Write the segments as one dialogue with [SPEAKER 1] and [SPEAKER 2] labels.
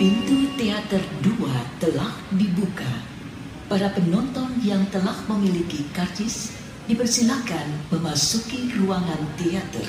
[SPEAKER 1] Pintu teater 2 telah dibuka. Para penonton yang telah memiliki karcis dipersilakan memasuki ruangan teater.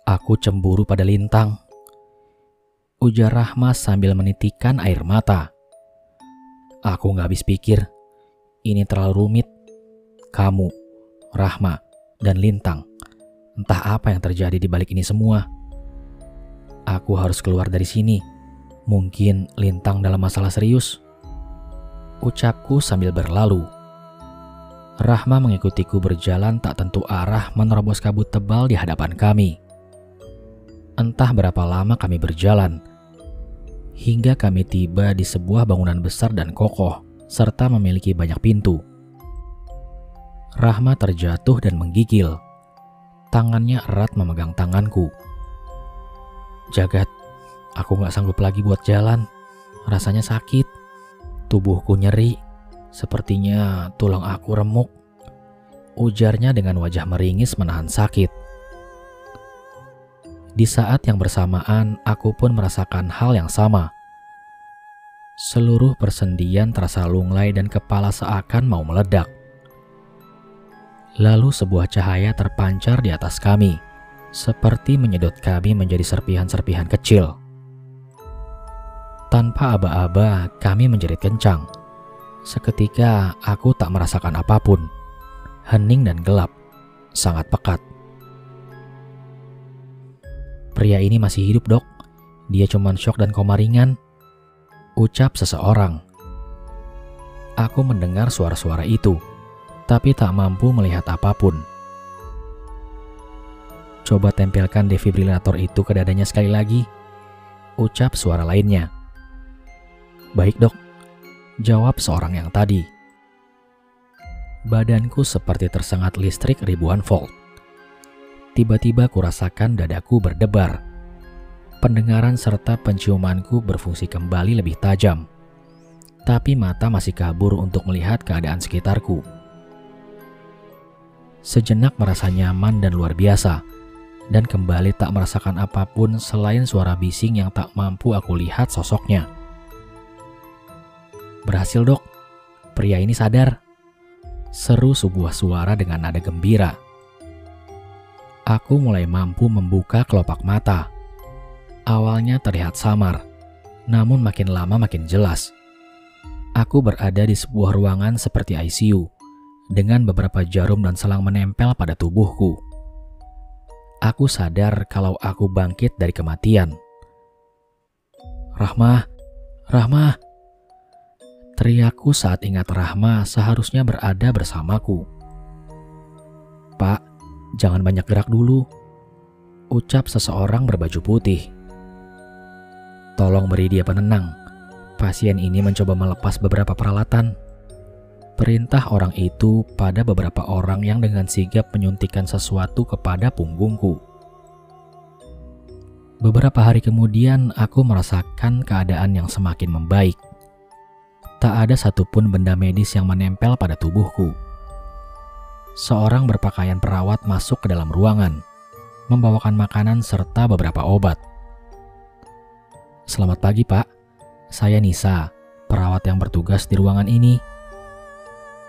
[SPEAKER 2] Aku cemburu pada Lintang, ujar Rahma sambil menitikkan air mata. Aku gak habis pikir, ini terlalu rumit. Kamu, Rahma, dan Lintang, entah apa yang terjadi di balik ini semua. Aku harus keluar dari sini. Mungkin Lintang dalam masalah serius, ucapku sambil berlalu. Rahma mengikutiku berjalan tak tentu arah menerobos kabut tebal di hadapan kami. Entah berapa lama kami berjalan, hingga kami tiba di sebuah bangunan besar dan kokoh, serta memiliki banyak pintu. Rahma terjatuh dan menggigil. Tangannya erat memegang tanganku. Jagat, aku gak sanggup lagi buat jalan. Rasanya sakit. Tubuhku nyeri. Sepertinya tulang aku remuk, ujarnya dengan wajah meringis menahan sakit. Di saat yang bersamaan, aku pun merasakan hal yang sama. Seluruh persendian terasa lunglai dan kepala seakan mau meledak. Lalu sebuah cahaya terpancar di atas kami, seperti menyedot kami menjadi serpihan-serpihan kecil. Tanpa aba-aba, kami menjerit kencang. Seketika, aku tak merasakan apapun. Hening dan gelap, sangat pekat. Pria ini masih hidup, Dok. Dia cuman syok dan koma ringan, ucap seseorang. Aku mendengar suara-suara itu, tapi tak mampu melihat apapun. Coba tempelkan defibrilator itu ke dadanya sekali lagi, ucap suara lainnya. Baik, Dok, jawab seorang yang tadi. Badanku seperti tersengat listrik ribuan volt. Tiba-tiba kurasakan dadaku berdebar. Pendengaran serta penciumanku berfungsi kembali lebih tajam. Tapi mata masih kabur untuk melihat keadaan sekitarku. Sejenak merasa nyaman dan luar biasa, dan kembali tak merasakan apapun selain suara bising yang tak mampu aku lihat sosoknya. Berhasil, Dok. Pria ini sadar. Seru sebuah suara dengan nada gembira. Aku mulai mampu membuka kelopak mata. Awalnya terlihat samar, namun makin lama makin jelas. Aku berada di sebuah ruangan seperti ICU, dengan beberapa jarum dan selang menempel pada tubuhku. Aku sadar kalau aku bangkit dari kematian. Rahma, Rahma! Teriakku saat ingat Rahma seharusnya berada bersamaku. Pak, jangan banyak gerak dulu, ucap seseorang berbaju putih. Tolong beri dia penenang. Pasien ini mencoba melepas beberapa peralatan. Perintah orang itu pada beberapa orang yang dengan sigap menyuntikkan sesuatu kepada punggungku. Beberapa hari kemudian aku merasakan keadaan yang semakin membaik. Tak ada satupun benda medis yang menempel pada tubuhku. Seorang berpakaian perawat masuk ke dalam ruangan, membawakan makanan serta beberapa obat. Selamat pagi, Pak. Saya Nisa, perawat yang bertugas di ruangan ini,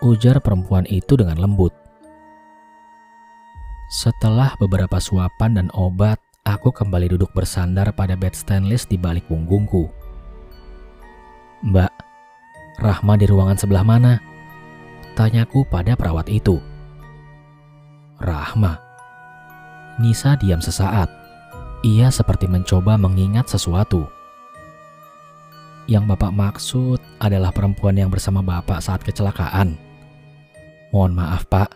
[SPEAKER 2] ujar perempuan itu dengan lembut. Setelah beberapa suapan dan obat, aku kembali duduk bersandar pada bed stainless di balik punggungku. Mbak, Rahma di ruangan sebelah mana? Tanyaku pada perawat itu. Rahma. Nisa diam sesaat. Ia seperti mencoba mengingat sesuatu. Yang Bapak maksud adalah perempuan yang bersama Bapak saat kecelakaan. Mohon maaf Pak,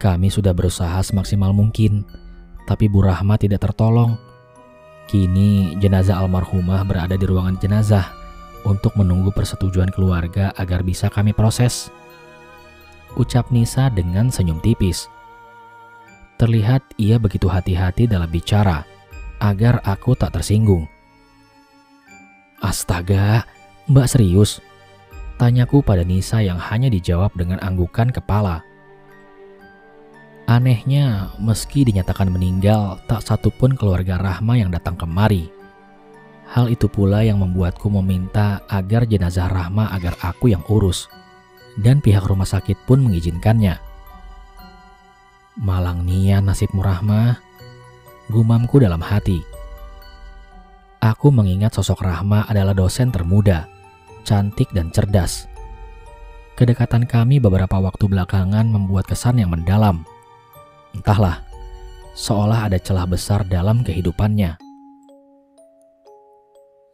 [SPEAKER 2] kami sudah berusaha semaksimal mungkin, tapi Bu Rahma tidak tertolong. Kini jenazah almarhumah berada di ruangan jenazah untuk menunggu persetujuan keluarga agar bisa kami proses. Ucap Nisa dengan senyum tipis. Terlihat ia begitu hati-hati dalam bicara, agar aku tak tersinggung. Astaga, Mbak serius? Tanyaku pada Nisa yang hanya dijawab dengan anggukan kepala. Anehnya, meski dinyatakan meninggal, tak satupun keluarga Rahma yang datang kemari. Hal itu pula yang membuatku meminta agar jenazah Rahma agar aku yang urus, dan pihak rumah sakit pun mengizinkannya. Malang nia nasibmu Rahma, gumamku dalam hati. Aku mengingat sosok Rahma adalah dosen termuda, cantik dan cerdas. Kedekatan kami beberapa waktu belakangan membuat kesan yang mendalam. Entahlah, seolah ada celah besar dalam kehidupannya.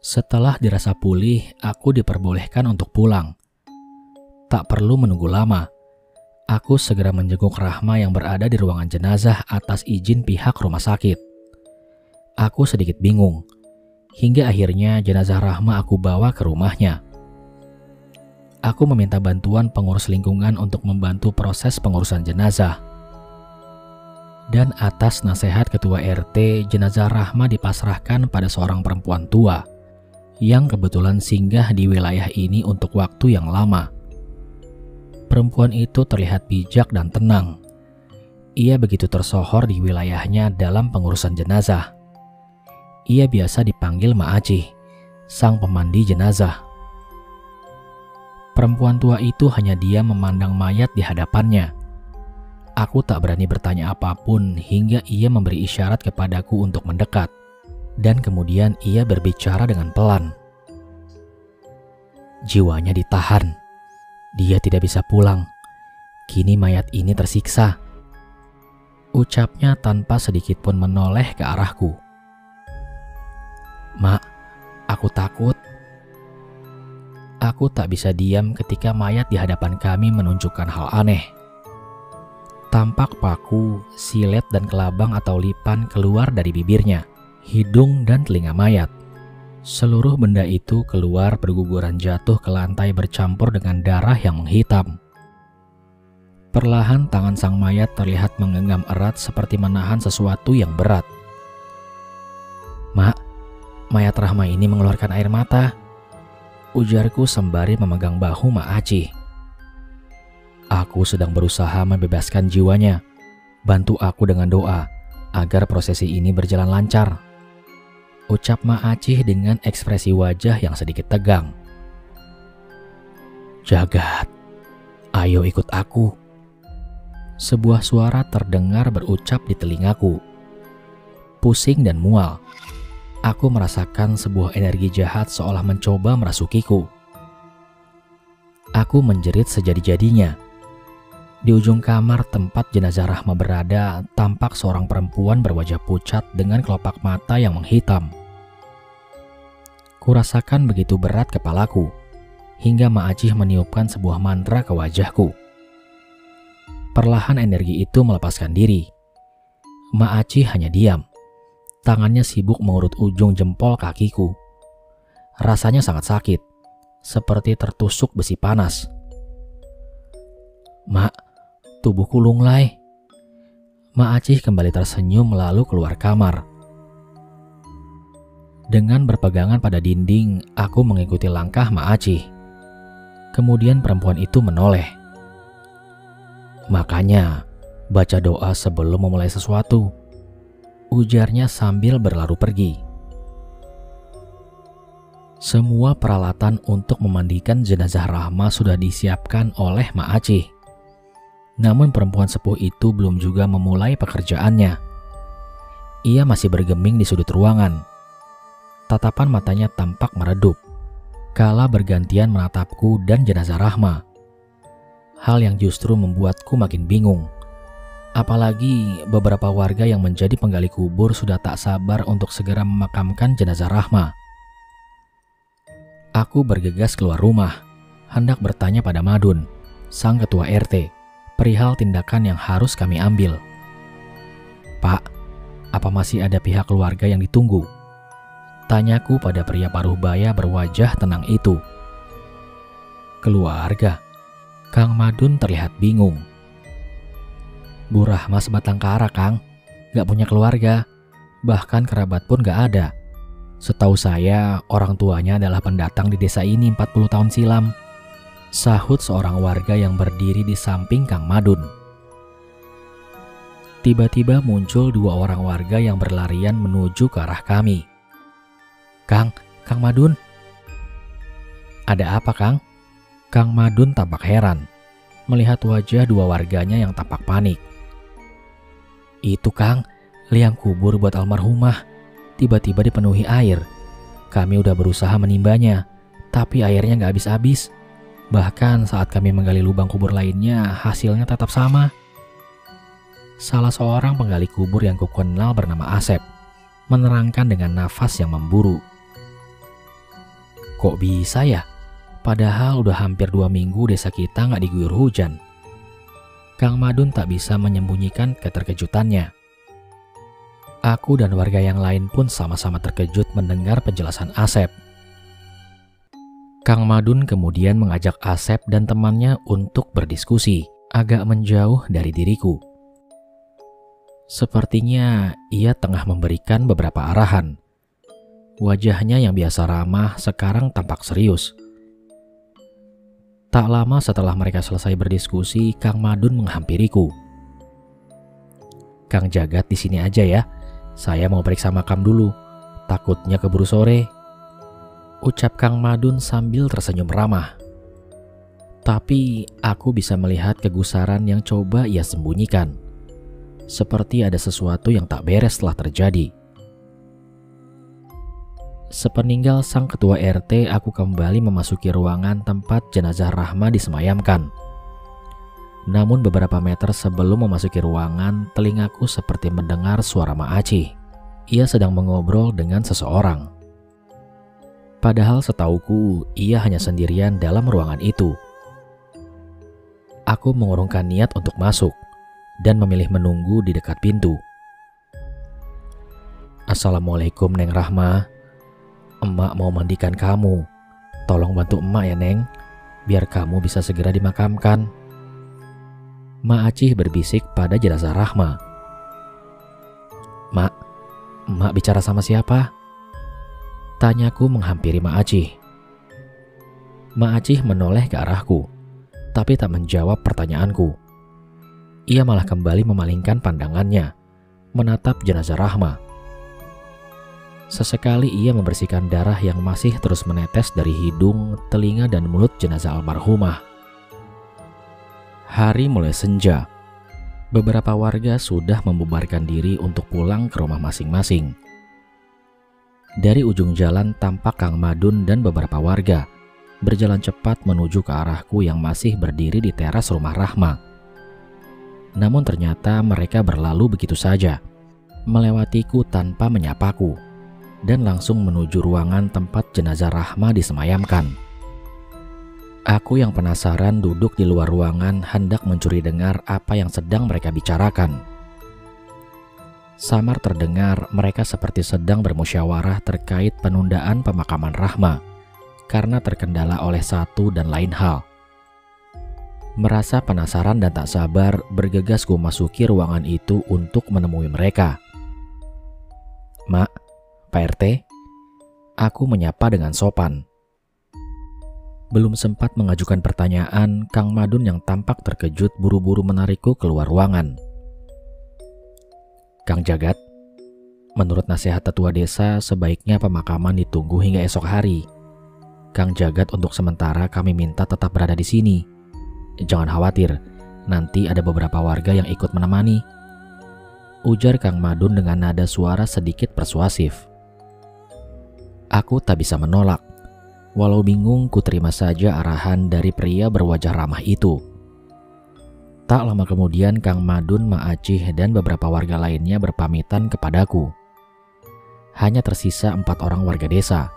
[SPEAKER 2] Setelah dirasa pulih, aku diperbolehkan untuk pulang. Tak perlu menunggu lama. Aku segera menjenguk Rahma yang berada di ruangan jenazah atas izin pihak rumah sakit. Aku sedikit bingung, hingga akhirnya jenazah Rahma aku bawa ke rumahnya. Aku meminta bantuan pengurus lingkungan untuk membantu proses pengurusan jenazah. Dan atas nasihat ketua RT, jenazah Rahma dipasrahkan pada seorang perempuan tua yang kebetulan singgah di wilayah ini untuk waktu yang lama. Perempuan itu terlihat bijak dan tenang. Ia begitu tersohor di wilayahnya dalam pengurusan jenazah. Ia biasa dipanggil Ma Acih, sang pemandi jenazah. Perempuan tua itu hanya diam memandang mayat di hadapannya. Aku tak berani bertanya apapun hingga ia memberi isyarat kepadaku untuk mendekat. Dan kemudian ia berbicara dengan pelan. Jiwanya ditahan. Dia tidak bisa pulang. Kini mayat ini tersiksa. Ucapnya tanpa sedikit pun menoleh ke arahku. Mak, aku takut. Aku tak bisa diam ketika mayat di hadapan kami menunjukkan hal aneh. Tampak paku, silet dan kelabang atau lipan keluar dari bibirnya, hidung dan telinga mayat. Seluruh benda itu keluar berguguran jatuh ke lantai bercampur dengan darah yang menghitam. Perlahan tangan sang mayat terlihat menggenggam erat seperti menahan sesuatu yang berat. Mak, mayat Rahma ini mengeluarkan air mata. Ujarku sembari memegang bahu Ma Acih. Aku sedang berusaha membebaskan jiwanya. Bantu aku dengan doa agar prosesi ini berjalan lancar. Ucap Ma Acih dengan ekspresi wajah yang sedikit tegang. Jagat, ayo ikut aku. Sebuah suara terdengar berucap di telingaku. Pusing dan mual. Aku merasakan sebuah energi jahat seolah mencoba merasukiku. Aku menjerit sejadi-jadinya. Di ujung kamar tempat jenazah Rahma berada, tampak seorang perempuan berwajah pucat dengan kelopak mata yang menghitam. Kurasakan begitu berat kepalaku, hingga Ma Acih meniupkan sebuah mantra ke wajahku. Perlahan energi itu melepaskan diri. Ma Acih hanya diam. Tangannya sibuk mengurut ujung jempol kakiku. Rasanya sangat sakit, seperti tertusuk besi panas. Mak, tubuhku lunglai. Ma Acih kembali tersenyum lalu keluar kamar. Dengan berpegangan pada dinding, aku mengikuti langkah Ma Acih. Kemudian perempuan itu menoleh. Makanya, baca doa sebelum memulai sesuatu, ujarnya sambil berlalu pergi. Semua peralatan untuk memandikan jenazah Rahma sudah disiapkan oleh Ma Acih. Namun perempuan sepuh itu belum juga memulai pekerjaannya. Ia masih bergeming di sudut ruangan. Tatapan matanya tampak meredup, kala bergantian menatapku dan jenazah Rahma. Hal yang justru membuatku makin bingung. Apalagi beberapa warga yang menjadi penggali kubur sudah tak sabar untuk segera memakamkan jenazah Rahma. Aku bergegas keluar rumah, hendak bertanya pada Madun, sang ketua RT, perihal tindakan yang harus kami ambil. "Pak, apa masih ada pihak keluarga yang ditunggu?" tanyaku pada pria paruh baya berwajah tenang itu. "Keluarga?" Kang Madun terlihat bingung. "Bu Rahma sebatang kara, Kang. Gak punya keluarga, bahkan kerabat pun gak ada. Setahu saya, orang tuanya adalah pendatang di desa ini 40 tahun silam," sahut seorang warga yang berdiri di samping Kang Madun. Tiba-tiba muncul dua orang warga yang berlarian menuju ke arah kami. Kang Madun." "Ada apa, Kang?" Kang Madun tampak heran melihat wajah dua warganya yang tampak panik. "Itu, Kang, liang kubur buat almarhumah tiba-tiba dipenuhi air. Kami udah berusaha menimbanya, tapi airnya nggak habis-habis. Bahkan saat kami menggali lubang kubur lainnya, hasilnya tetap sama." Salah seorang penggali kubur yang kukenal bernama Asep menerangkan dengan nafas yang memburu. "Kok bisa ya? Padahal udah hampir 2 minggu desa kita nggak diguyur hujan." Kang Madun tak bisa menyembunyikan keterkejutannya. Aku dan warga yang lain pun sama-sama terkejut mendengar penjelasan Asep. Kang Madun kemudian mengajak Asep dan temannya untuk berdiskusi, agak menjauh dari diriku. Sepertinya ia tengah memberikan beberapa arahan. Wajahnya yang biasa ramah sekarang tampak serius. Tak lama setelah mereka selesai berdiskusi, Kang Madun menghampiriku. "Kang Jagat di sini aja ya. Saya mau periksa makam dulu, takutnya keburu sore," ucap Kang Madun sambil tersenyum ramah. Tapi aku bisa melihat kegusaran yang coba ia sembunyikan. Seperti ada sesuatu yang tak beres telah terjadi. Sepeninggal sang ketua RT, aku kembali memasuki ruangan tempat jenazah Rahma disemayamkan. Namun beberapa meter sebelum memasuki ruangan, telingaku seperti mendengar suara Mak Acih. Ia sedang mengobrol dengan seseorang. Padahal setauku, ia hanya sendirian dalam ruangan itu. Aku mengurungkan niat untuk masuk dan memilih menunggu di dekat pintu. "Assalamualaikum, Neng Rahma. Emak mau mandikan kamu. Tolong bantu emak ya, Neng, biar kamu bisa segera dimakamkan." Mak Acih berbisik pada jenazah Rahma. Emak bicara sama siapa?" tanyaku menghampiri Mak Acih. Mak Acih menoleh ke arahku, tapi tak menjawab pertanyaanku. Ia malah kembali memalingkan pandangannya, menatap jenazah Rahma. Sesekali ia membersihkan darah yang masih terus menetes dari hidung, telinga, dan mulut jenazah almarhumah. Hari mulai senja. Beberapa warga sudah membubarkan diri untuk pulang ke rumah masing-masing. Dari ujung jalan tampak Kang Madun dan beberapa warga berjalan cepat menuju ke arahku yang masih berdiri di teras rumah Rahma. Namun ternyata mereka berlalu begitu saja, melewatiku tanpa menyapaku, dan langsung menuju ruangan tempat jenazah Rahma disemayamkan. Aku yang penasaran duduk di luar ruangan hendak mencuri dengar apa yang sedang mereka bicarakan. Samar terdengar mereka seperti sedang bermusyawarah terkait penundaan pemakaman Rahma karena terkendala oleh satu dan lain hal. Merasa penasaran dan tak sabar, bergegas ku masuki ruangan itu untuk menemui mereka. "Mak, Pak RT," aku menyapa dengan sopan. Belum sempat mengajukan pertanyaan, Kang Madun yang tampak terkejut buru-buru menarikku keluar ruangan. "Kang Jagat, menurut nasihat tetua desa sebaiknya pemakaman ditunggu hingga esok hari. Kang Jagat, untuk sementara kami minta tetap berada di sini. Jangan khawatir, nanti ada beberapa warga yang ikut menemani," ujar Kang Madun dengan nada suara sedikit persuasif. Aku tak bisa menolak. Walau bingung, ku terima saja arahan dari pria berwajah ramah itu. Tak lama kemudian Kang Madun, Mak Acih, dan beberapa warga lainnya berpamitan kepadaku. Hanya tersisa 4 orang warga desa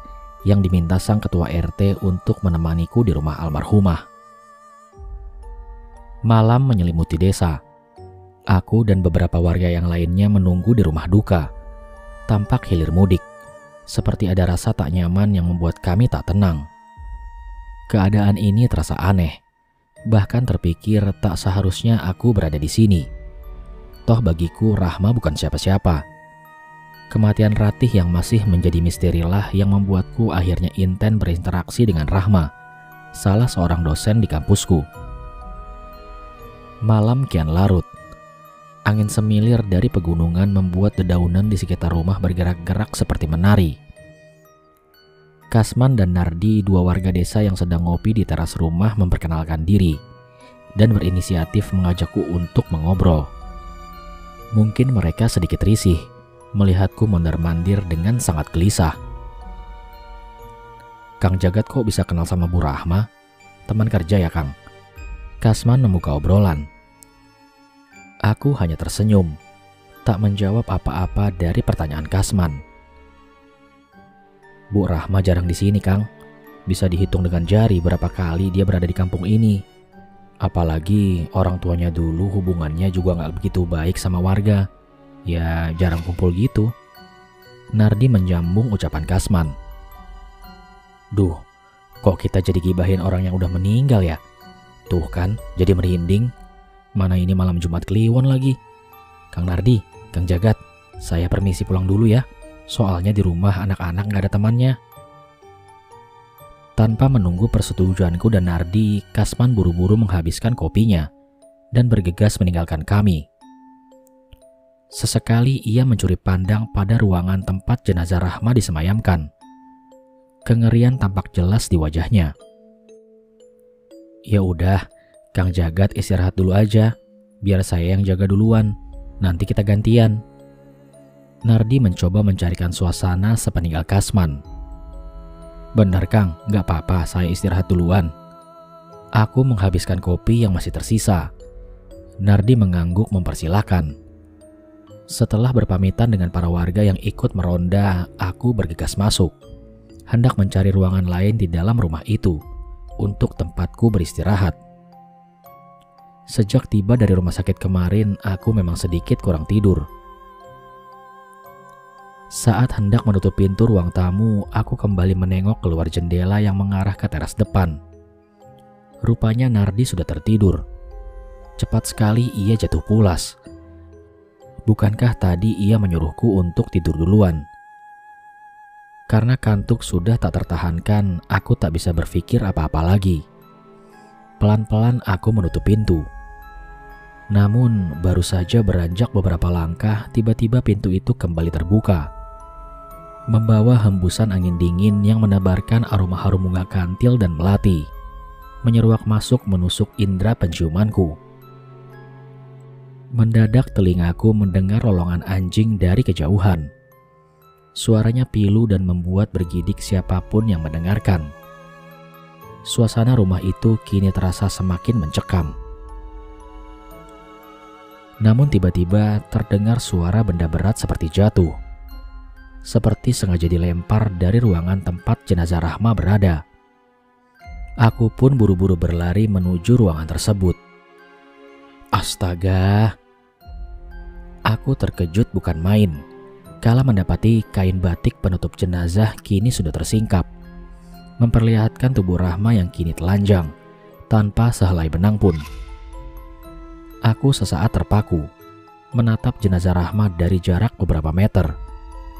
[SPEAKER 2] yang diminta sang ketua RT untuk menemaniku di rumah almarhumah. Malam menyelimuti desa. Aku dan beberapa warga yang lainnya menunggu di rumah duka. Tampak hilir mudik, seperti ada rasa tak nyaman yang membuat kami tak tenang. Keadaan ini terasa aneh, bahkan terpikir tak seharusnya aku berada di sini. Toh bagiku Rahma bukan siapa-siapa. Kematian Ratih yang masih menjadi misterilah yang membuatku akhirnya intens berinteraksi dengan Rahma, salah seorang dosen di kampusku. Malam kian larut. Angin semilir dari pegunungan membuat dedaunan di sekitar rumah bergerak-gerak seperti menari. Kasman dan Nardi, dua warga desa yang sedang ngopi di teras rumah, memperkenalkan diri dan berinisiatif mengajakku untuk mengobrol. Mungkin mereka sedikit risih melihatku mondar-mandir dengan sangat gelisah. "Kang Jagat kok bisa kenal sama Bu Rahma? Teman kerja ya, Kang?" Kasman membuka obrolan. Aku hanya tersenyum, tak menjawab apa-apa dari pertanyaan Kasman. "Bu Rahma jarang di sini, Kang. Bisa dihitung dengan jari berapa kali dia berada di kampung ini. Apalagi orang tuanya dulu hubungannya juga nggak begitu baik sama warga. Ya jarang kumpul gitu." Nardi menjambung ucapan Kasman. "Duh, kok kita jadi gibahin orang yang udah meninggal ya? Tuh kan, jadi merinding. Mana ini malam Jumat Kliwon lagi. Kang Nardi, Kang Jagat, saya permisi pulang dulu ya. Soalnya di rumah anak-anak gak ada temannya." Tanpa menunggu persetujuanku dan Nardi, Kasman buru-buru menghabiskan kopinya dan bergegas meninggalkan kami. Sesekali ia mencuri pandang pada ruangan tempat jenazah Rahma disemayamkan. Kengerian tampak jelas di wajahnya. "Ya udah, Kang Jagat istirahat dulu aja, biar saya yang jaga duluan. Nanti kita gantian." Nardi mencoba mencarikan suasana sepeninggal Kasman. "Benar Kang, gak apa-apa saya istirahat duluan." Aku menghabiskan kopi yang masih tersisa. Nardi mengangguk mempersilahkan. Setelah berpamitan dengan para warga yang ikut meronda, aku bergegas masuk, hendak mencari ruangan lain di dalam rumah itu untuk tempatku beristirahat. Sejak tiba dari rumah sakit kemarin, aku memang sedikit kurang tidur. Saat hendak menutup pintu ruang tamu, aku kembali menengok keluar jendela yang mengarah ke teras depan. Rupanya Nardi sudah tertidur. Cepat sekali ia jatuh pulas. Bukankah tadi ia menyuruhku untuk tidur duluan? Karena kantuk sudah tak tertahankan, aku tak bisa berpikir apa-apa lagi. Pelan-pelan aku menutup pintu. Namun baru saja beranjak beberapa langkah, tiba-tiba pintu itu kembali terbuka, membawa hembusan angin dingin yang menebarkan aroma harum bunga kantil dan melati, menyeruak masuk menusuk indera penciumanku. Mendadak telingaku mendengar lolongan anjing dari kejauhan. Suaranya pilu dan membuat bergidik siapapun yang mendengarkan. Suasana rumah itu kini terasa semakin mencekam. Namun tiba-tiba terdengar suara benda berat seperti jatuh. Seperti sengaja dilempar dari ruangan tempat jenazah Rahma berada. Aku pun buru-buru berlari menuju ruangan tersebut. Astaga! Aku terkejut bukan main kala mendapati kain batik penutup jenazah kini sudah tersingkap, memperlihatkan tubuh Rahma yang kini telanjang, tanpa sehelai benang pun. Aku sesaat terpaku, menatap jenazah Rahma dari jarak beberapa meter,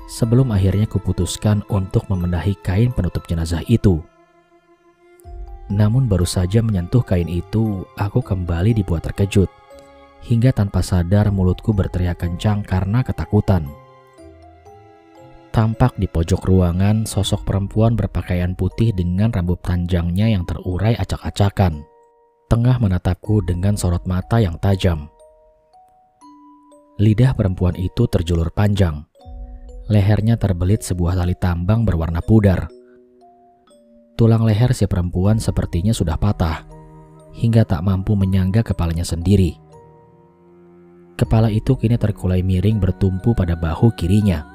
[SPEAKER 2] sebelum akhirnya kuputuskan untuk membenahi kain penutup jenazah itu. Namun baru saja menyentuh kain itu, aku kembali dibuat terkejut, hingga tanpa sadar mulutku berteriak kencang karena ketakutan. Tampak di pojok ruangan sosok perempuan berpakaian putih dengan rambut panjangnya yang terurai acak-acakan, tengah menatapku dengan sorot mata yang tajam. Lidah perempuan itu terjulur panjang, lehernya terbelit sebuah tali tambang berwarna pudar. Tulang leher si perempuan sepertinya sudah patah, hingga tak mampu menyangga kepalanya sendiri. Kepala itu kini terkulai miring bertumpu pada bahu kirinya.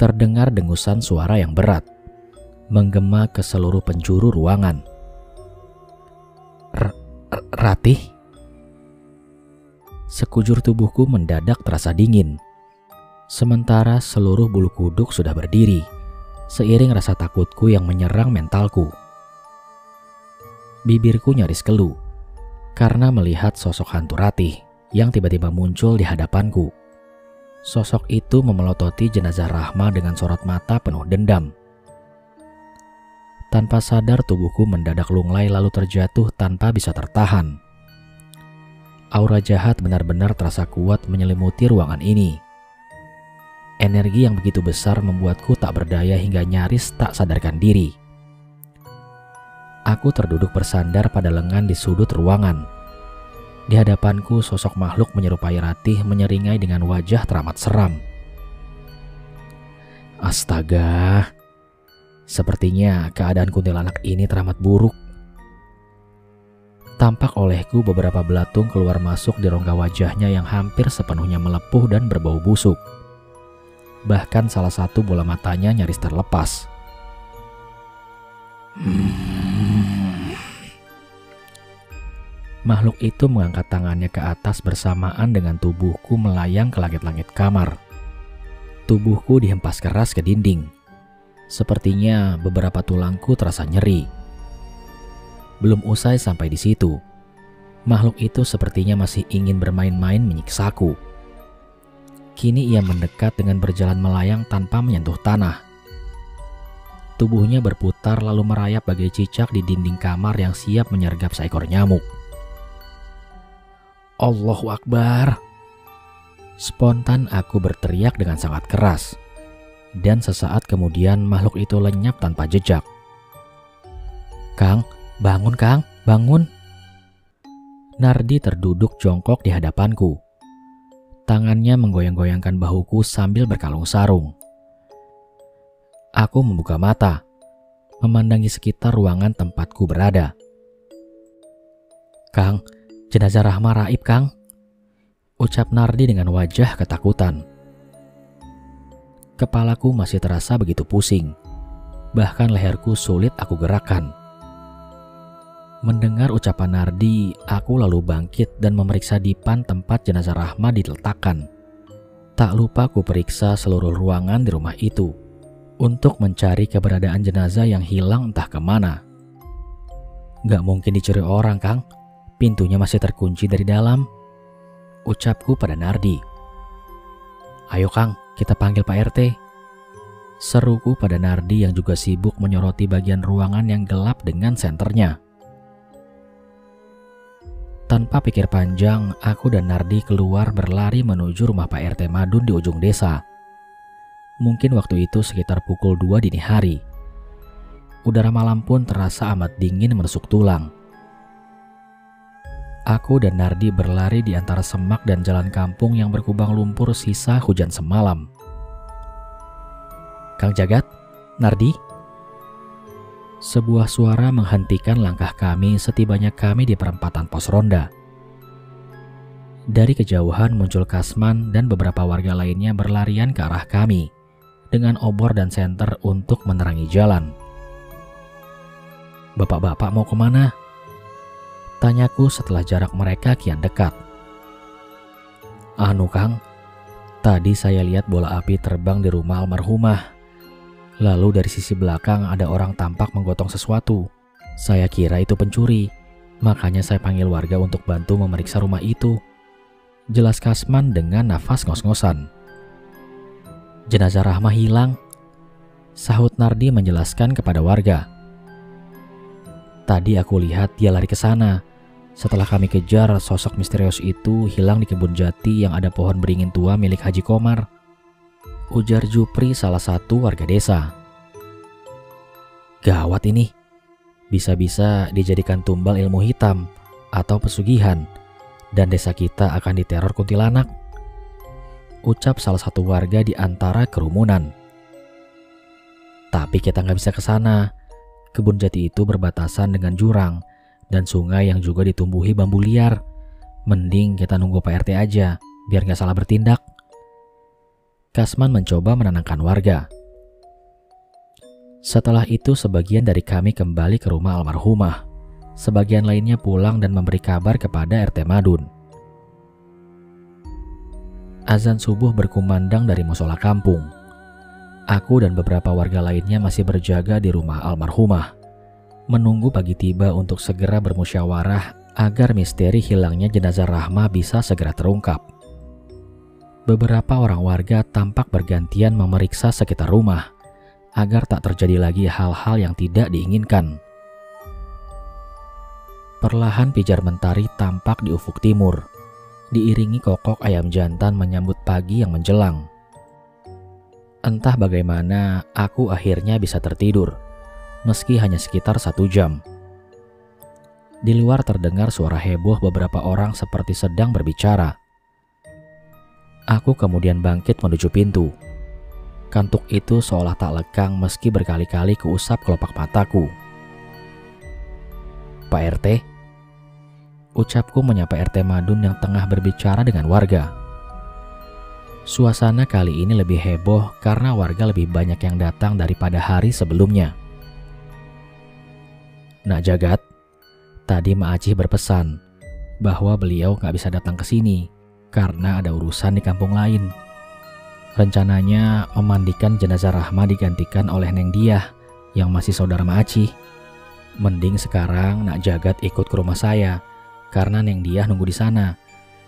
[SPEAKER 2] Terdengar dengusan suara yang berat, menggema ke seluruh penjuru ruangan. Ratih? Sekujur tubuhku mendadak terasa dingin. Sementara seluruh bulu kuduk sudah berdiri, seiring rasa takutku yang menyerang mentalku. Bibirku nyaris kelu, karena melihat sosok hantu Ratih yang tiba-tiba muncul di hadapanku. Sosok itu memelototi jenazah Rahma dengan sorot mata penuh dendam. Tanpa sadar tubuhku mendadak lunglai lalu terjatuh tanpa bisa tertahan. Aura jahat benar-benar terasa kuat menyelimuti ruangan ini. Energi yang begitu besar membuatku tak berdaya hingga nyaris tak sadarkan diri. Aku terduduk bersandar pada lengan di sudut ruangan. Di hadapanku sosok makhluk menyerupai Ratih menyeringai dengan wajah teramat seram. Astaga, sepertinya keadaan kuntilanak ini teramat buruk. Tampak olehku beberapa belatung keluar masuk di rongga wajahnya yang hampir sepenuhnya melepuh dan berbau busuk. Bahkan salah satu bola matanya nyaris terlepas. Makhluk itu mengangkat tangannya ke atas bersamaan dengan tubuhku melayang ke langit-langit kamar. Tubuhku dihempas keras ke dinding. Sepertinya beberapa tulangku terasa nyeri. Belum usai sampai di situ, makhluk itu sepertinya masih ingin bermain-main menyiksaku. Kini ia mendekat dengan berjalan melayang tanpa menyentuh tanah. Tubuhnya berputar lalu merayap bagai cicak di dinding kamar yang siap menyergap seekor nyamuk. Allahu Akbar. Spontan aku berteriak dengan sangat keras. Dan sesaat kemudian makhluk itu lenyap tanpa jejak. Kang, bangun Kang, bangun. Nardi terduduk jongkok di hadapanku. Tangannya menggoyang-goyangkan bahuku sambil berkalung sarung. Aku membuka mata, memandangi sekitar ruangan tempatku berada. Kang, jenazah Rahma raib Kang, ucap Nardi dengan wajah ketakutan. Kepalaku masih terasa begitu pusing, bahkan leherku sulit aku gerakkan. Mendengar ucapan Nardi, aku lalu bangkit dan memeriksa dipan tempat jenazah Rahma diletakkan. Tak lupa ku periksa seluruh ruangan di rumah itu untuk mencari keberadaan jenazah yang hilang entah kemana. Gak mungkin dicuri orang Kang, pintunya masih terkunci dari dalam, ucapku pada Nardi. Ayo Kang, kita panggil Pak RT. Seruku pada Nardi yang juga sibuk menyoroti bagian ruangan yang gelap dengan senternya. Tanpa pikir panjang, aku dan Nardi keluar berlari menuju rumah Pak RT Madun di ujung desa. Mungkin waktu itu sekitar pukul 2 dini hari. Udara malam pun terasa amat dingin menusuk tulang. Aku dan Nardi berlari di antara semak dan jalan kampung yang berkubang lumpur sisa hujan semalam. Kang Jagat, Nardi. Sebuah suara menghentikan langkah kami setibanya kami di perempatan pos ronda. Dari kejauhan muncul Kasman dan beberapa warga lainnya berlarian ke arah kami dengan obor dan senter untuk menerangi jalan. Bapak-bapak mau kemana? Tanyaku setelah jarak mereka kian dekat. Anu Kang, tadi saya lihat bola api terbang di rumah almarhumah. Lalu dari sisi belakang ada orang tampak menggotong sesuatu. Saya kira itu pencuri, makanya saya panggil warga untuk bantu memeriksa rumah itu. Jelas Kasman dengan nafas ngos-ngosan. Jenazah Rahma hilang, sahut Nardi menjelaskan kepada warga. Tadi aku lihat dia lari ke sana. Setelah kami kejar, sosok misterius itu hilang di kebun jati yang ada pohon beringin tua milik Haji Komar, ujar Jupri, salah satu warga desa. Gawat ini, bisa-bisa dijadikan tumbal ilmu hitam atau pesugihan, dan desa kita akan diteror kuntilanak, ucap salah satu warga di antara kerumunan. Tapi kita nggak bisa ke sana. Kebun jati itu berbatasan dengan jurang dan sungai yang juga ditumbuhi bambu liar. Mending kita nunggu Pak RT aja, biar nggak salah bertindak. Kasman mencoba menenangkan warga. Setelah itu sebagian dari kami kembali ke rumah almarhumah. Sebagian lainnya pulang dan memberi kabar kepada RT Madun. Azan subuh berkumandang dari musola kampung. Aku dan beberapa warga lainnya masih berjaga di rumah almarhumah, menunggu pagi tiba untuk segera bermusyawarah agar misteri hilangnya jenazah Rahma bisa segera terungkap. Beberapa orang warga tampak bergantian memeriksa sekitar rumah agar tak terjadi lagi hal-hal yang tidak diinginkan. Perlahan pijar mentari tampak di ufuk timur, diiringi kokok ayam jantan menyambut pagi yang menjelang. Entah bagaimana aku akhirnya bisa tertidur, meski hanya sekitar 1 jam. Di luar terdengar suara heboh beberapa orang seperti sedang berbicara. Aku kemudian bangkit menuju pintu. Kantuk itu seolah tak lekang meski berkali-kali keusap kelopak mataku. "Pak RT?" Ucapku menyapa RT Madun yang tengah berbicara dengan warga. Suasana kali ini lebih heboh karena warga lebih banyak yang datang daripada hari sebelumnya. "Nak Jagat, tadi Mak Acih berpesan bahwa beliau gak bisa datang ke sini karena ada urusan di kampung lain. Rencananya memandikan jenazah Rahma digantikan oleh Neng Diah yang masih saudara Mak Acih. Mending sekarang Nak Jagat ikut ke rumah saya karena Neng Diah nunggu di sana.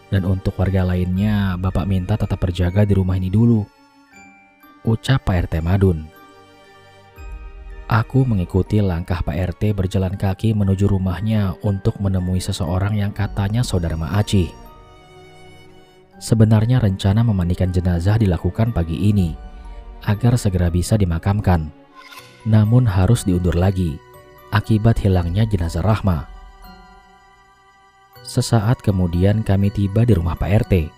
[SPEAKER 2] Dan untuk warga lainnya Bapak minta tetap berjaga di rumah ini dulu," ucap Pak RT Madun. Aku mengikuti langkah Pak RT berjalan kaki menuju rumahnya untuk menemui seseorang yang katanya saudara Mak Acih. Sebenarnya rencana memandikan jenazah dilakukan pagi ini agar segera bisa dimakamkan. Namun harus diundur lagi akibat hilangnya jenazah Rahma. Sesaat kemudian kami tiba di rumah Pak RT.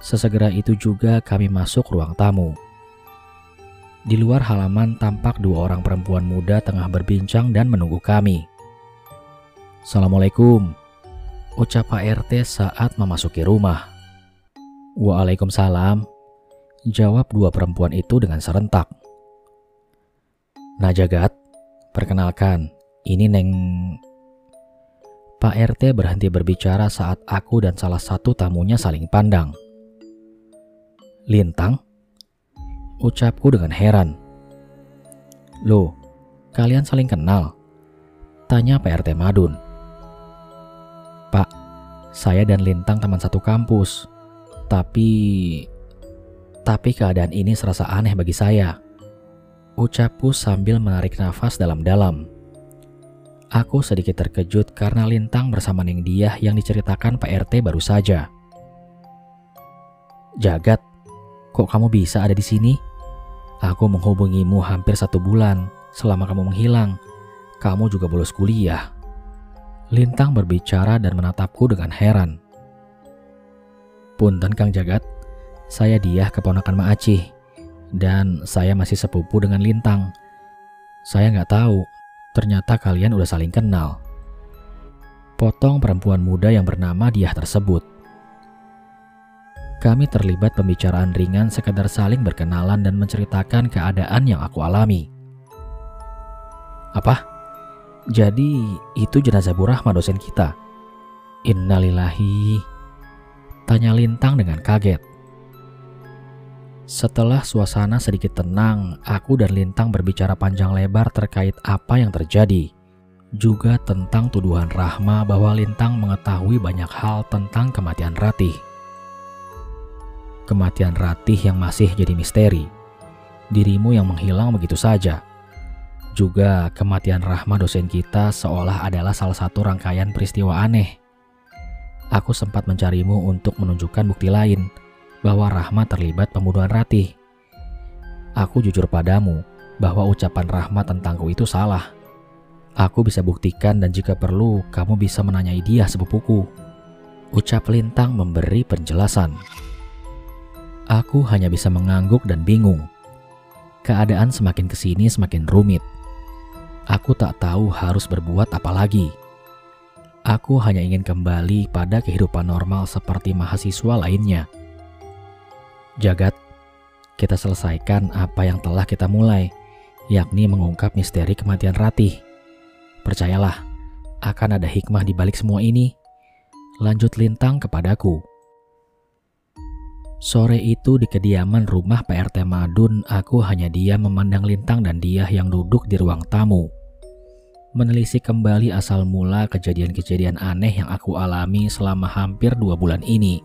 [SPEAKER 2] Sesegera itu juga kami masuk ruang tamu. Di luar halaman tampak 2 orang perempuan muda tengah berbincang dan menunggu kami. "Assalamualaikum," ucap Pak RT saat memasuki rumah. "Waalaikumsalam," jawab 2 perempuan itu dengan serentak. "Nah Jagat, perkenalkan, ini Neng..." Pak RT berhenti berbicara saat aku dan salah satu tamunya saling pandang. "Lintang?" ucapku dengan heran. "Loh, kalian saling kenal?" tanya Pak RT Madun. "Pak, saya dan Lintang teman satu kampus. Tapi keadaan ini serasa aneh bagi saya," ucapku sambil menarik nafas dalam-dalam. Aku sedikit terkejut karena Lintang bersama Neng Diah yang diceritakan Pak RT baru saja. "Jagat, kok kamu bisa ada di sini? Aku menghubungimu hampir 1 bulan selama kamu menghilang. Kamu juga bolos kuliah." Lintang berbicara dan menatapku dengan heran. "Punten Kang Jagat, saya Diah keponakan Mak Acih, dan saya masih sepupu dengan Lintang. Saya nggak tahu, ternyata kalian udah saling kenal," potong perempuan muda yang bernama Diah tersebut. Kami terlibat pembicaraan ringan sekedar saling berkenalan dan menceritakan keadaan yang aku alami. "Apa? Jadi itu jenazah Bu Rahma dosen kita?" "Innalillahi," tanya Lintang dengan kaget. Setelah suasana sedikit tenang, aku dan Lintang berbicara panjang lebar terkait apa yang terjadi. Juga tentang tuduhan Rahma bahwa Lintang mengetahui banyak hal tentang kematian Ratih. Kematian Ratih yang masih jadi misteri. Dirimu yang menghilang begitu saja. Juga kematian Rahma dosen kita seolah adalah salah satu rangkaian peristiwa aneh. Aku sempat mencarimu untuk menunjukkan bukti lain bahwa Rahma terlibat pembunuhan Ratih. Aku jujur padamu bahwa ucapan Rahma tentangku itu salah. Aku bisa buktikan dan jika perlu kamu bisa menanyai dia sepupuku," ucap Lintang memberi penjelasan. Aku hanya bisa mengangguk dan bingung. Keadaan semakin kesini semakin rumit. Aku tak tahu harus berbuat apa lagi. Aku hanya ingin kembali pada kehidupan normal seperti mahasiswa lainnya. "Jagat, kita selesaikan apa yang telah kita mulai, yakni mengungkap misteri kematian Ratih. Percayalah, akan ada hikmah di balik semua ini. Lanjut Lintang kepadaku. Sore itu di kediaman rumah PRT Madun, aku hanya diam memandang Lintang dan dia yang duduk di ruang tamu. Menelisik kembali asal mula kejadian-kejadian aneh yang aku alami selama hampir 2 bulan ini.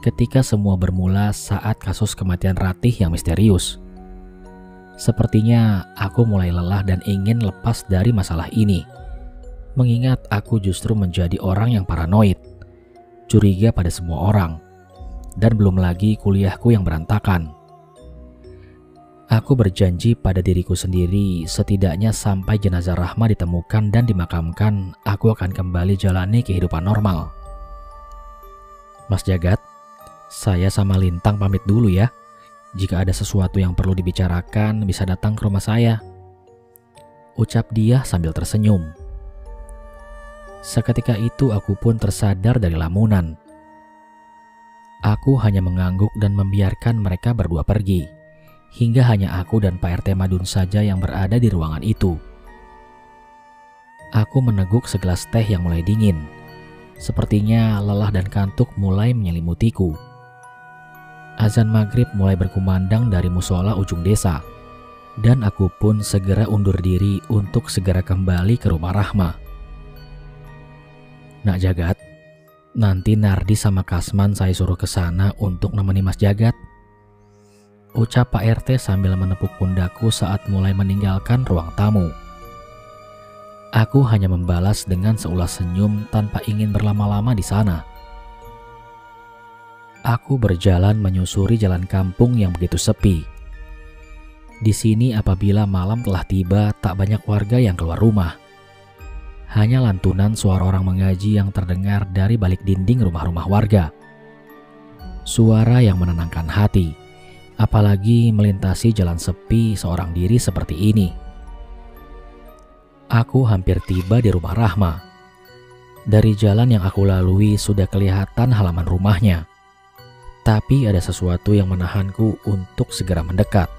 [SPEAKER 2] Ketika semua bermula saat kasus kematian Ratih yang misterius. Sepertinya aku mulai lelah dan ingin lepas dari masalah ini. Mengingat aku justru menjadi orang yang paranoid, curiga pada semua orang, dan belum lagi kuliahku yang berantakan. Aku berjanji pada diriku sendiri, setidaknya sampai jenazah Rahma ditemukan dan dimakamkan, aku akan kembali jalani kehidupan normal. Mas Jagat, saya sama Lintang pamit dulu ya. Jika ada sesuatu yang perlu dibicarakan, bisa datang ke rumah saya. Ucap dia sambil tersenyum. Seketika itu aku pun tersadar dari lamunan. Aku hanya mengangguk dan membiarkan mereka berdua pergi. Hingga hanya aku dan Pak RT Madun saja yang berada di ruangan itu. Aku meneguk segelas teh yang mulai dingin. Sepertinya lelah dan kantuk mulai menyelimutiku. Azan maghrib mulai berkumandang dari musola ujung desa. Dan aku pun segera undur diri untuk segera kembali ke rumah Rahma. Nak Jagat, nanti Nardi sama Kasman saya suruh ke sana untuk nemeni Mas Jagat. Ucap Pak RT sambil menepuk pundakku saat mulai meninggalkan ruang tamu. Aku hanya membalas dengan seulas senyum tanpa ingin berlama-lama di sana. Aku berjalan menyusuri jalan kampung yang begitu sepi. Di sini apabila malam telah tiba, tak banyak warga yang keluar rumah. Hanya lantunan suara orang mengaji yang terdengar dari balik dinding rumah-rumah warga. Suara yang menenangkan hati. Apalagi melintasi jalan sepi seorang diri seperti ini. Aku hampir tiba di rumah Rahma. Dari jalan yang aku lalui sudah kelihatan halaman rumahnya. Tapi ada sesuatu yang menahanku untuk segera mendekat.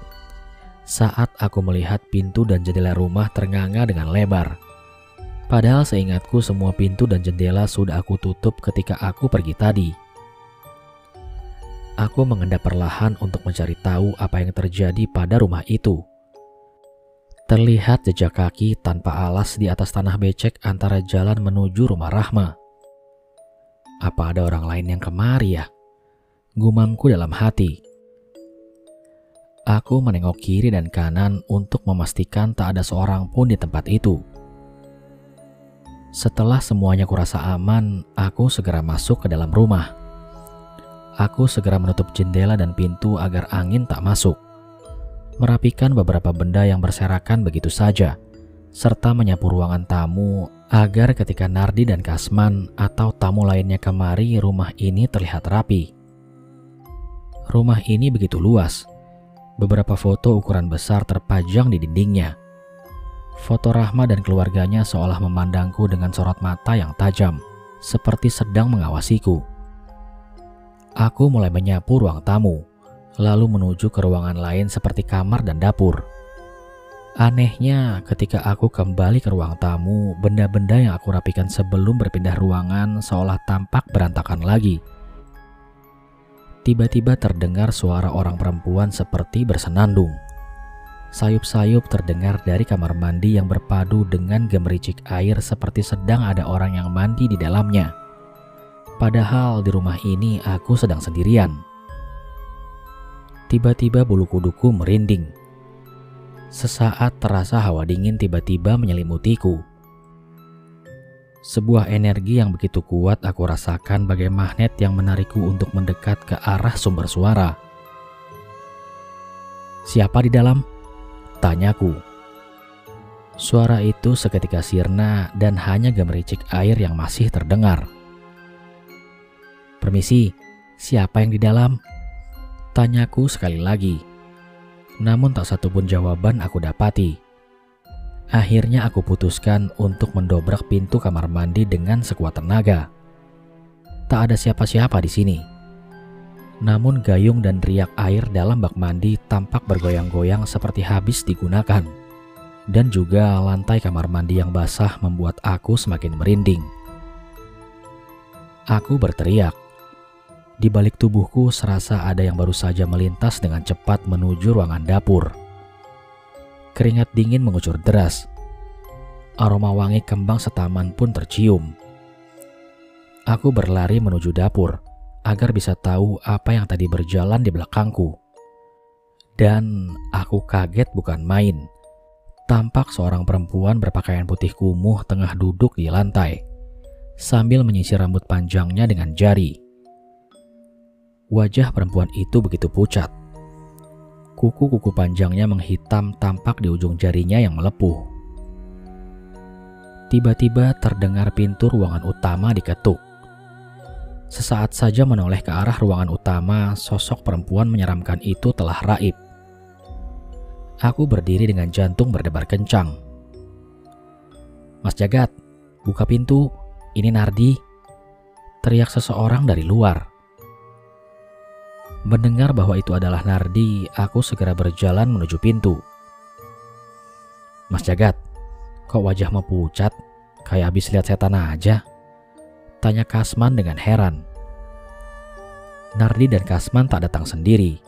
[SPEAKER 2] Saat aku melihat pintu dan jendela rumah ternganga dengan lebar. Padahal seingatku semua pintu dan jendela sudah aku tutup ketika aku pergi tadi. Aku mengendap perlahan untuk mencari tahu apa yang terjadi pada rumah itu. Terlihat jejak kaki tanpa alas di atas tanah becek antara jalan menuju rumah Rahma. Apa ada orang lain yang kemari ya? Gumamku dalam hati. Aku menengok kiri dan kanan untuk memastikan tak ada seorang pun di tempat itu. Setelah semuanya kurasa aman, aku segera masuk ke dalam rumah. Aku segera menutup jendela dan pintu agar angin tak masuk. Merapikan beberapa benda yang berserakan begitu saja, serta menyapu ruangan tamu agar ketika Nardi dan Kasman atau tamu lainnya kemari, rumah ini terlihat rapi. Rumah ini begitu luas. Beberapa foto ukuran besar terpajang di dindingnya. Foto Rahma dan keluarganya seolah memandangku dengan sorot mata yang tajam, seperti sedang mengawasiku. Aku mulai menyapu ruang tamu, lalu menuju ke ruangan lain seperti kamar dan dapur. Anehnya, ketika aku kembali ke ruang tamu, benda-benda yang aku rapikan sebelum berpindah ruangan seolah tampak berantakan lagi. Tiba-tiba terdengar suara orang perempuan seperti bersenandung. Sayup-sayup terdengar dari kamar mandi yang berpadu dengan gemericik air seperti sedang ada orang yang mandi di dalamnya. Padahal di rumah ini aku sedang sendirian. Tiba-tiba bulu kuduku merinding. Sesaat terasa hawa dingin tiba-tiba menyelimutiku. Sebuah energi yang begitu kuat aku rasakan bagai magnet yang menarikku untuk mendekat ke arah sumber suara. "Siapa di dalam?" tanyaku. Suara itu seketika sirna dan hanya gemericik air yang masih terdengar. "Permisi, siapa yang di dalam?" tanyaku sekali lagi. Namun tak satupun jawaban aku dapati. Akhirnya aku putuskan untuk mendobrak pintu kamar mandi dengan sekuat tenaga. Tak ada siapa-siapa di sini. Namun gayung dan riak air dalam bak mandi tampak bergoyang-goyang seperti habis digunakan. Dan juga lantai kamar mandi yang basah membuat aku semakin merinding. Aku berteriak. Di balik tubuhku serasa ada yang baru saja melintas dengan cepat menuju ruangan dapur. Keringat dingin mengucur deras. Aroma wangi kembang setaman pun tercium. Aku berlari menuju dapur agar bisa tahu apa yang tadi berjalan di belakangku. Dan aku kaget bukan main. Tampak seorang perempuan berpakaian putih kumuh tengah duduk di lantai, sambil menyisir rambut panjangnya dengan jari. Wajah perempuan itu begitu pucat. Kuku-kuku panjangnya menghitam tampak di ujung jarinya yang melepuh. Tiba-tiba terdengar pintu ruangan utama diketuk. Sesaat saja menoleh ke arah ruangan utama, sosok perempuan menyeramkan itu telah raib. Aku berdiri dengan jantung berdebar kencang. "Mas Jagat, buka pintu, ini Nardi," teriak seseorang dari luar. Mendengar bahwa itu adalah Nardi, aku segera berjalan menuju pintu. "Mas Jagat, kok wajahmu pucat? Kayak habis lihat setan aja," tanya Kasman dengan heran. Nardi dan Kasman tak datang sendiri.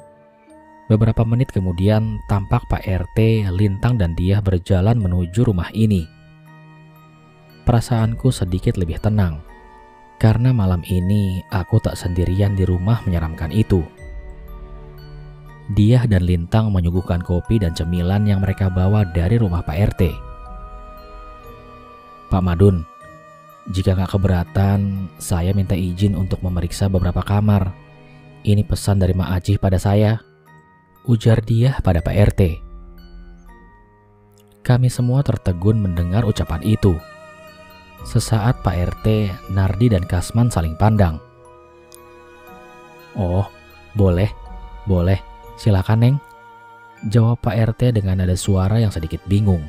[SPEAKER 2] Beberapa menit kemudian tampak Pak RT, Lintang dan dia berjalan menuju rumah ini. Perasaanku sedikit lebih tenang, karena malam ini aku tak sendirian di rumah menyeramkan itu. Dia dan Lintang menyuguhkan kopi dan cemilan yang mereka bawa dari rumah Pak RT. "Pak Madun, jika gak keberatan, saya minta izin untuk memeriksa beberapa kamar. Ini pesan dari Mak Acih pada saya," ujar dia pada Pak RT. Kami semua tertegun mendengar ucapan itu. Sesaat Pak RT, Nardi dan Kasman saling pandang. "Oh, boleh, silakan Neng," jawab Pak RT dengan nada suara yang sedikit bingung.